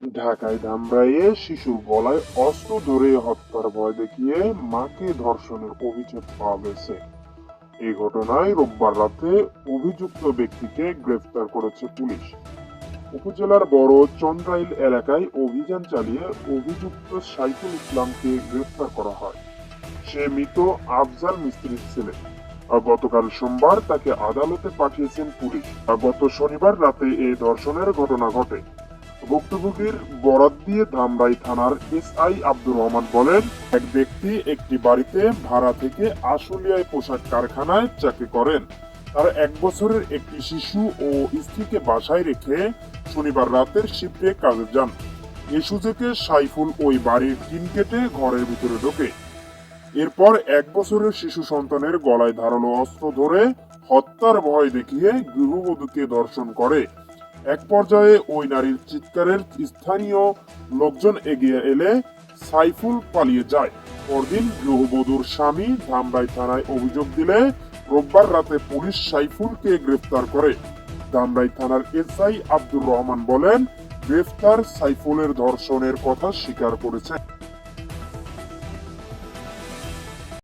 ঢাকায় ধামরাইয়ে শিশুর গলায় অস্ত্র ধরে হত্যার ভয় দেখিয়ে মাকে ধর্ষণের অভিযোগ পাওয়া গেছে। এই ঘটনায় রোববার রাতে অভিযুক্ত ব্যক্তিকে গ্রেফতার করেছে পুলিশ। উপজেলার বড় চন্দ্রাইল এলাকায় অভিযান চালিয়ে অভিযুক্ত সাইফুল ইসলামকে গ্রেফতার করা হয়। সে মৃত আফজাল মিস্ত্রির ছেলে। আর গতকাল সোমবার তাকে আদালতে পাঠিয়েছেন পুলিশ। আর গত শনিবার রাতে এই ধর্ষণের ঘটনা ঘটে। ভুক্তভোগীর বরাত দিয়ে ধামরাই থানার এসআই আব্দুর রহমান বলেন, এক ব্যক্তি একটি বাড়িতে ভাড়া থেকে আশুলিয়ায় পোশাক কারখানায় চাকরি করেন। তার 1 বছরের একটি শিশু ও স্ত্রীকে বাসায় রেখে শনিবার রাতের শিফটে কাজে যান। এই সুযোগে সাইফুল ওই বাড়ির টিন কেটে ঘরের ভিতরে ঢোকে। এরপর 1 বছরের শিশু সন্তানের গলায় ধারালো অস্ত্র ধরে হত্যার ভয় দেখিয়ে গৃহবধূকে ধর্ষণ করে। এক পর্যায়ে ওই নারীর চিৎকারের স্থানীয় লোকজন এগিয়ে এলে সাইফুল পালিয়ে যায়। পরদিন গৃহবধূর স্বামী ধামরাই থানায় অভিযোগ দিলে রোববার রাতে পুলিশ সাইফুলকে গ্রেফতার করে। ধামরাই থানার এসআই আব্দুর রহমান বলেন, গ্রেফতার সাইফুলের ধর্ষণের কথা স্বীকার করেছে।